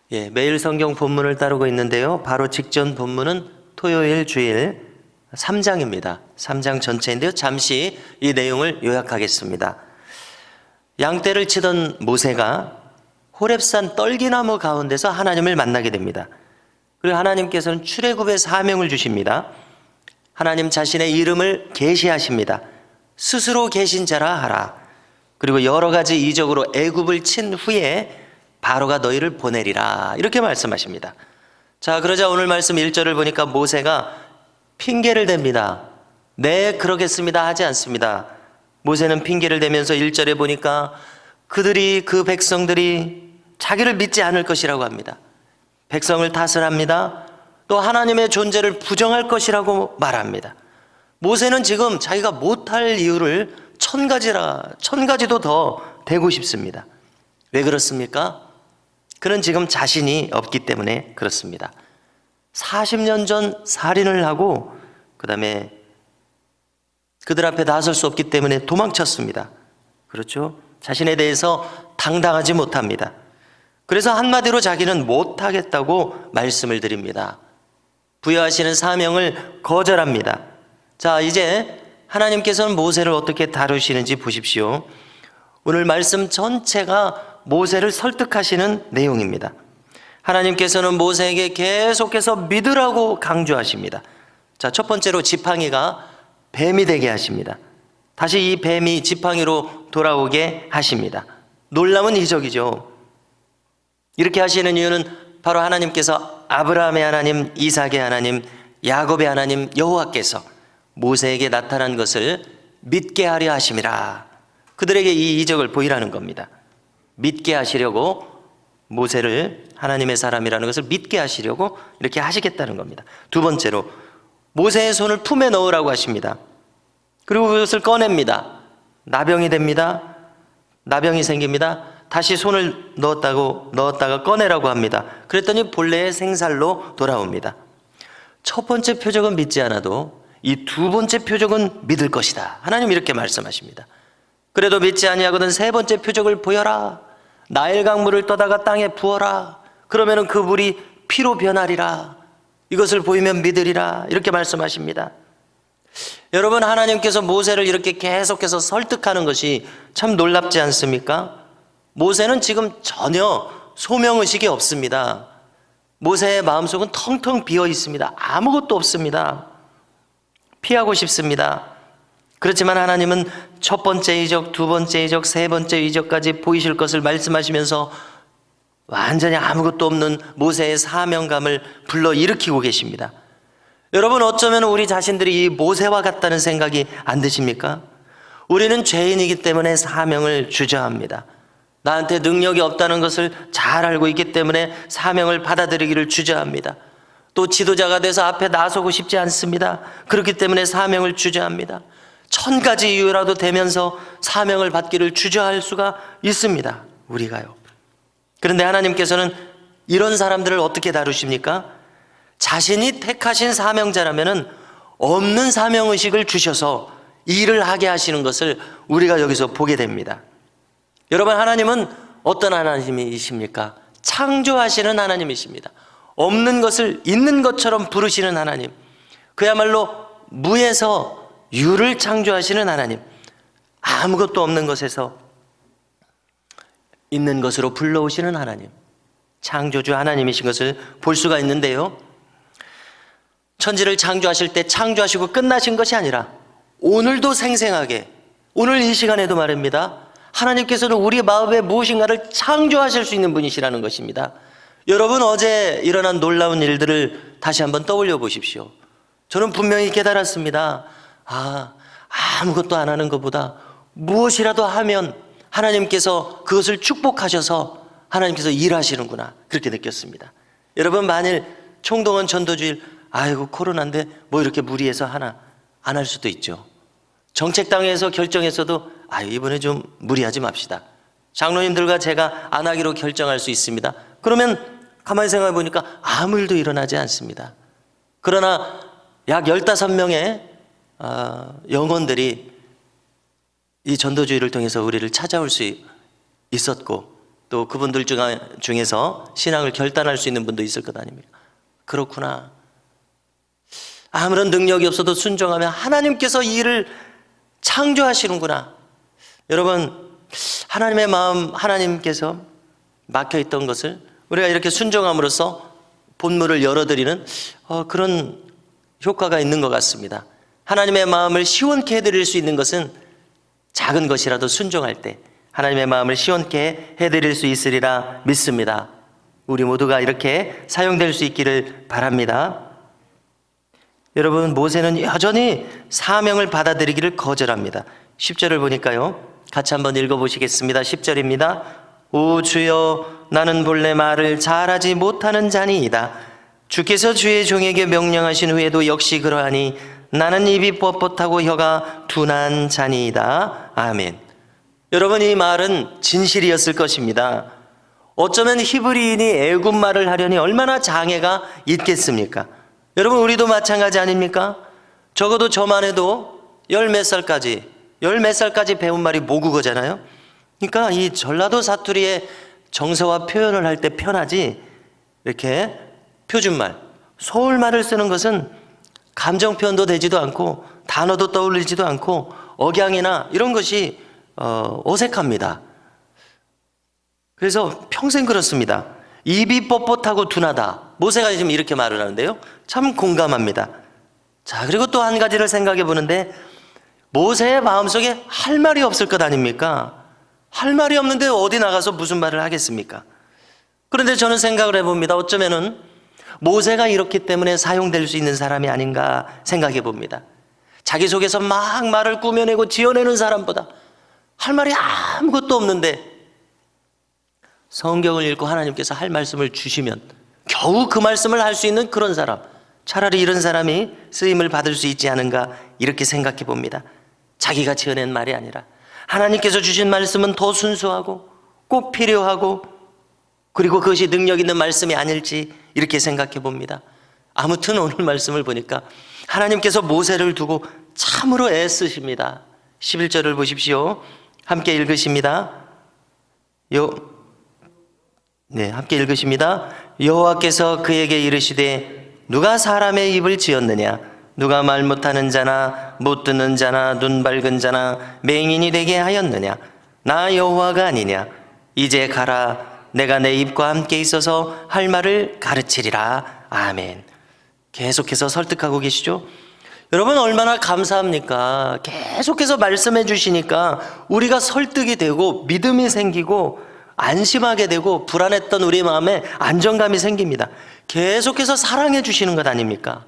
매일 성경 본문을 따르고 있는데요. 바로 직전 본문은 토요일 주일 3장입니다. 3장 전체인데요. 잠시 이 내용을 요약하겠습니다. 양떼를 치던 모세가 호렙산 떨기나무 가운데서 하나님을 만나게 됩니다. 그리고 하나님께서는 출애굽의 사명을 주십니다. 하나님 자신의 이름을 계시하십니다. 스스로 계신 자라 하라. 그리고 여러 가지 이적으로 애굽을 친 후에 바로가 너희를 보내리라, 이렇게 말씀하십니다. 자, 그러자 오늘 말씀 1절을 보니까 모세가 핑계를 댑니다. 네, 그러겠습니다 하지 않습니다. 모세는 핑계를 대면서 1절에 보니까 그 백성들이 자기를 믿지 않을 것이라고 합니다. 백성을 탓을 합니다. 또 하나님의 존재를 부정할 것이라고 말합니다. 모세는 지금 자기가 못할 이유를 1000가지도 더 대고 싶습니다. 왜 그렇습니까? 그는 지금 자신이 없기 때문에 그렇습니다. 40년 전 살인을 하고 그다음에 그들 앞에 나설 수 없기 때문에 도망쳤습니다. 그렇죠? 자신에 대해서 당당하지 못합니다. 그래서 한마디로 자기는 못하겠다고 말씀을 드립니다. 부여하시는 사명을 거절합니다. 자, 이제 하나님께서는 모세를 어떻게 다루시는지 보십시오. 오늘 말씀 전체가 모세를 설득하시는 내용입니다. 하나님께서는 모세에게 계속해서 믿으라고 강조하십니다. 자, 첫 번째로 지팡이가 뱀이 되게 하십니다. 다시 이 뱀이 지팡이로 돌아오게 하십니다. 놀라운 이적이죠. 이렇게 하시는 이유는 바로 하나님께서 아브라함의 하나님, 이삭의 하나님, 야곱의 하나님 여호와께서 모세에게 나타난 것을 믿게 하려 하심이라. 그들에게 이 이적을 보이라는 겁니다. 믿게 하시려고 모세를 하나님의 사람이라는 것을 믿게 하시려고 이렇게 하시겠다는 겁니다. 두 번째로 모세의 손을 품에 넣으라고 하십니다. 그리고 그것을 꺼냅니다. 나병이 됩니다. 나병이 생깁니다. 다시 손을 넣었다가 꺼내라고 합니다. 그랬더니 본래의 생살로 돌아옵니다. 첫 번째 표적은 믿지 않아도 이 두 번째 표적은 믿을 것이다. 하나님 이렇게 말씀하십니다. 그래도 믿지 아니하거든 세 번째 표적을 보여라. 나일 강물을 떠다가 땅에 부어라. 그러면은 그 물이 피로 변하리라. 이것을 보이면 믿으리라. 이렇게 말씀하십니다. 여러분, 하나님께서 모세를 이렇게 계속해서 설득하는 것이 참 놀랍지 않습니까? 모세는 지금 전혀 소명의식이 없습니다. 모세의 마음속은 텅텅 비어 있습니다. 아무것도 없습니다. 피하고 싶습니다. 그렇지만 하나님은 첫 번째 이적, 두 번째 이적, 세 번째 이적까지 보이실 것을 말씀하시면서 완전히 아무것도 없는 모세의 사명감을 불러일으키고 계십니다. 여러분, 어쩌면 우리 자신들이 이 모세와 같다는 생각이 안 드십니까? 우리는 죄인이기 때문에 사명을 주저합니다. 나한테 능력이 없다는 것을 잘 알고 있기 때문에 사명을 받아들이기를 주저합니다. 또 지도자가 돼서 앞에 나서고 싶지 않습니다. 그렇기 때문에 사명을 주저합니다. 1000가지 이유라도 되면서 사명을 받기를 주저할 수가 있습니다. 우리가요. 그런데 하나님께서는 이런 사람들을 어떻게 다루십니까? 자신이 택하신 사명자라면은 없는 사명의식을 주셔서 일을 하게 하시는 것을 우리가 여기서 보게 됩니다. 여러분, 하나님은 어떤 하나님이십니까? 창조하시는 하나님이십니다. 없는 것을 있는 것처럼 부르시는 하나님. 그야말로 무에서 유를 창조하시는 하나님. 아무것도 없는 것에서 있는 것으로 불러오시는 하나님. 창조주 하나님이신 것을 볼 수가 있는데요. 천지를 창조하실 때 창조하시고 끝나신 것이 아니라 오늘도 생생하게, 오늘 이 시간에도 말입니다. 하나님께서는 우리 마음에 무엇인가를 창조하실 수 있는 분이시라는 것입니다. 여러분, 어제 일어난 놀라운 일들을 다시 한번 떠올려 보십시오. 저는 분명히 깨달았습니다. 아무것도 안 하는 것보다 무엇이라도 하면 하나님께서 그것을 축복하셔서 하나님께서 일하시는구나, 그렇게 느꼈습니다. 여러분, 만일 총동원 전도주일, 아이고 코로나인데 뭐 이렇게 무리해서 하나, 안 할 수도 있죠. 정책당에서 결정했어도 이번에 좀 무리하지 맙시다. 장로님들과 제가 안 하기로 결정할 수 있습니다. 그러면 가만히 생각해 보니까 아무 일도 일어나지 않습니다. 그러나 약 15명의 영혼들이 이 전도주의를 통해서 우리를 찾아올 수 있었고, 또 그분들 중에서 신앙을 결단할 수 있는 분도 있을 것 아닙니까? 그렇구나. 아무런 능력이 없어도 순종하면 하나님께서 이 일을 창조하시는구나. 여러분, 하나님의 마음, 하나님께서 막혀있던 것을 우리가 이렇게 순종함으로써 본문을 열어드리는 그런 효과가 있는 것 같습니다. 하나님의 마음을 시원케 해드릴 수 있는 것은 작은 것이라도 순종할 때 하나님의 마음을 시원케 해드릴 수 있으리라 믿습니다. 우리 모두가 이렇게 사용될 수 있기를 바랍니다. 여러분, 모세는 여전히 사명을 받아들이기를 거절합니다. 10절을 보니까요, 같이 한번 읽어보시겠습니다. 10절입니다. 오 주여, 나는 본래 말을 잘하지 못하는 자니이다. 주께서 주의 종에게 명령하신 후에도 역시 그러하니 나는 입이 뻣뻣하고 혀가 둔한 자니이다. 아멘. 여러분, 이 말은 진실이었을 것입니다. 어쩌면 히브리인이 애굽 말을 하려니 얼마나 장애가 있겠습니까? 여러분, 우리도 마찬가지 아닙니까? 적어도 저만 해도 열 몇 살까지 배운 말이 모국어잖아요. 그러니까 이 전라도 사투리의 정서와 표현을 할 때 편하지, 이렇게 표준말, 서울말을 쓰는 것은 감정 표현도 되지도 않고 단어도 떠올리지도 않고 억양이나 이런 것이 어색합니다. 그래서 평생 그렇습니다. 입이 뻣뻣하고 둔하다. 모세가 지금 이렇게 말을 하는데요, 참 공감합니다. 자, 그리고 또 한 가지를 생각해 보는데, 모세의 마음속에 할 말이 없을 것 아닙니까? 할 말이 없는데 어디 나가서 무슨 말을 하겠습니까? 그런데 저는 생각을 해봅니다. 어쩌면은 모세가 이렇기 때문에 사용될 수 있는 사람이 아닌가 생각해 봅니다. 자기 속에서 막 말을 꾸며내고 지어내는 사람보다 할 말이 아무것도 없는데 성경을 읽고 하나님께서 할 말씀을 주시면 겨우 그 말씀을 할 수 있는 그런 사람, 차라리 이런 사람이 쓰임을 받을 수 있지 않은가 이렇게 생각해 봅니다. 자기가 지어낸 말이 아니라 하나님께서 주신 말씀은 더 순수하고 꼭 필요하고, 그리고 그것이 능력 있는 말씀이 아닐지 이렇게 생각해 봅니다. 아무튼 오늘 말씀을 보니까 하나님께서 모세를 두고 참으로 애쓰십니다. 11절을 보십시오. 함께 읽으십니다. 함께 읽으십니다. 여호와께서 그에게 이르시되 누가 사람의 입을 지었느냐? 누가 말 못하는 자나 못 듣는 자나 눈 밝은 자나 맹인이 되게 하였느냐? 나 여호와가 아니냐? 이제 가라. 내가 내 입과 함께 있어서 할 말을 가르치리라. 아멘. 계속해서 설득하고 계시죠? 여러분, 얼마나 감사합니까? 계속해서 말씀해 주시니까 우리가 설득이 되고 믿음이 생기고 안심하게 되고 불안했던 우리 마음에 안정감이 생깁니다. 계속해서 사랑해 주시는 것 아닙니까?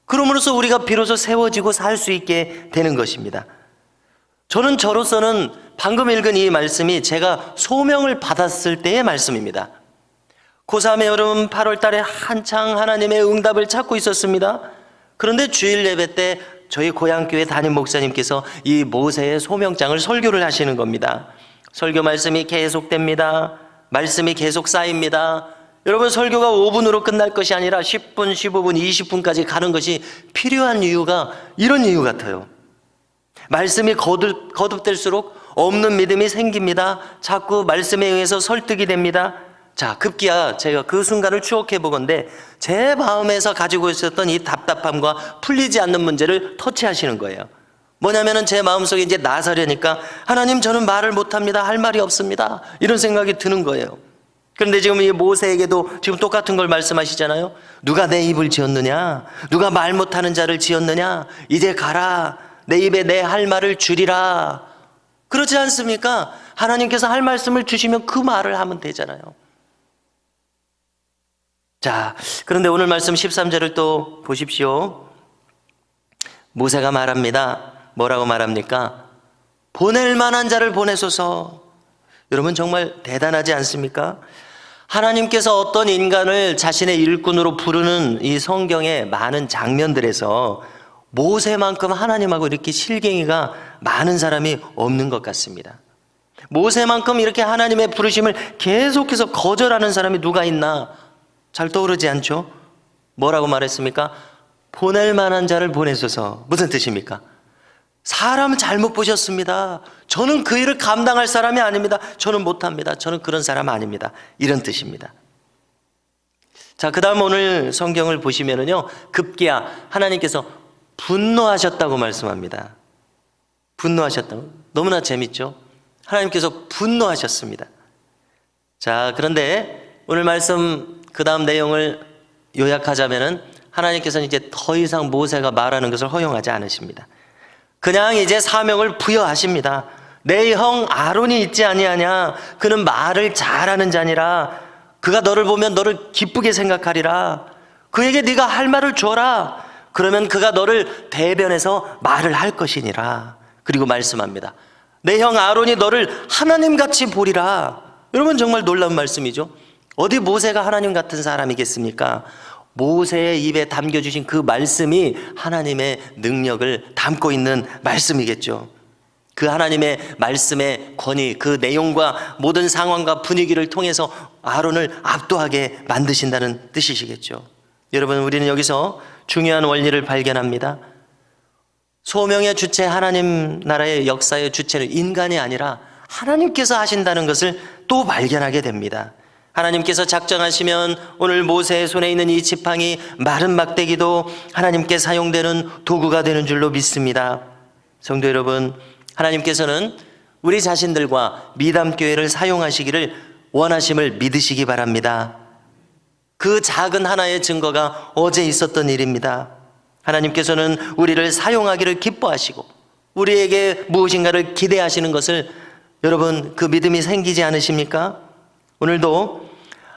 그러므로써 우리가 비로소 세워지고 살 수 있게 되는 것입니다. 저는 저로서는 방금 읽은 이 말씀이 제가 소명을 받았을 때의 말씀입니다. 고3의 여름 8월 달에 한창 하나님의 응답을 찾고 있었습니다. 그런데 주일 예배 때 저희 고향교회 담임 목사님께서 이 모세의 소명장을 설교를 하시는 겁니다. 설교 말씀이 계속됩니다. 말씀이 계속 쌓입니다. 여러분, 설교가 5분으로 끝날 것이 아니라 10분, 15분, 20분까지 가는 것이 필요한 이유가 이런 이유 같아요. 말씀이 거듭될수록 없는 믿음이 생깁니다. 자꾸 말씀에 의해서 설득이 됩니다. 자, 급기야 제가 그 순간을 추억해 보건대 제 마음에서 가지고 있었던 이 답답함과 풀리지 않는 문제를 터치하시는 거예요. 뭐냐면은 제 마음속에 이제 나서려니까 하나님, 저는 말을 못합니다. 할 말이 없습니다. 이런 생각이 드는 거예요. 그런데 지금 이 모세에게도 지금 똑같은 걸 말씀하시잖아요. 누가 내 입을 지었느냐? 누가 말 못하는 자를 지었느냐? 이제 가라. 내 입에 내 할 말을 주리라. 그렇지 않습니까? 하나님께서 할 말씀을 주시면 그 말을 하면 되잖아요. 자, 그런데 오늘 말씀 13절을 또 보십시오. 모세가 말합니다. 뭐라고 말합니까? 보낼 만한 자를 보내소서. 여러분, 정말 대단하지 않습니까? 하나님께서 어떤 인간을 자신의 일꾼으로 부르는 이 성경의 많은 장면들에서 모세만큼 하나님하고 이렇게 실갱이가 많은 사람이 없는 것 같습니다. 모세만큼 이렇게 하나님의 부르심을 계속해서 거절하는 사람이 누가 있나? 잘 떠오르지 않죠? 뭐라고 말했습니까? 보낼 만한 자를 보내소서. 무슨 뜻입니까? 사람은 잘못 보셨습니다. 저는 그 일을 감당할 사람이 아닙니다. 저는 못합니다. 저는 그런 사람 아닙니다. 이런 뜻입니다. 자, 그 다음 오늘 성경을 보시면은요, 급기야 하나님께서 분노하셨다고 말씀합니다. 분노하셨다고. 너무나 재밌죠? 하나님께서 분노하셨습니다. 자, 그런데 오늘 말씀 그 다음 내용을 요약하자면은 하나님께서는 이제 더 이상 모세가 말하는 것을 허용하지 않으십니다. 그냥 이제 사명을 부여하십니다. 내 형 아론이 있지 아니하냐? 그는 말을 잘하는 자니라. 그가 너를 보면 너를 기쁘게 생각하리라. 그에게 네가 할 말을 줘라. 그러면 그가 너를 대변해서 말을 할 것이니라. 그리고 말씀합니다. 내 형 아론이 너를 하나님같이 보리라. 여러분, 정말 놀라운 말씀이죠. 어디 모세가 하나님 같은 사람이겠습니까? 모세의 입에 담겨주신 그 말씀이 하나님의 능력을 담고 있는 말씀이겠죠. 그 하나님의 말씀의 권위, 그 내용과 모든 상황과 분위기를 통해서 아론을 압도하게 만드신다는 뜻이시겠죠. 여러분, 우리는 여기서 중요한 원리를 발견합니다. 소명의 주체, 하나님 나라의 역사의 주체는 인간이 아니라 하나님께서 하신다는 것을 또 발견하게 됩니다. 하나님께서 작정하시면 오늘 모세의 손에 있는 이 지팡이 마른 막대기도 하나님께 사용되는 도구가 되는 줄로 믿습니다. 성도 여러분, 하나님께서는 우리 자신들과 미담교회를 사용하시기를 원하심을 믿으시기 바랍니다. 그 작은 하나의 증거가 어제 있었던 일입니다. 하나님께서는 우리를 사용하기를 기뻐하시고 우리에게 무엇인가를 기대하시는 것을 여러분, 그 믿음이 생기지 않으십니까? 오늘도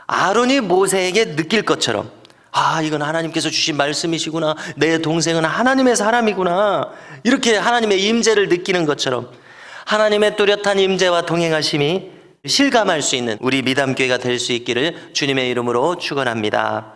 아론이 모세에게 느낄 것처럼, 아, 이건 하나님께서 주신 말씀이시구나. 내 동생은 하나님의 사람이구나. 이렇게 하나님의 임재를 느끼는 것처럼 하나님의 뚜렷한 임재와 동행하심이 실감할 수 있는 우리 미담교회가 될 수 있기를 주님의 이름으로 축원합니다.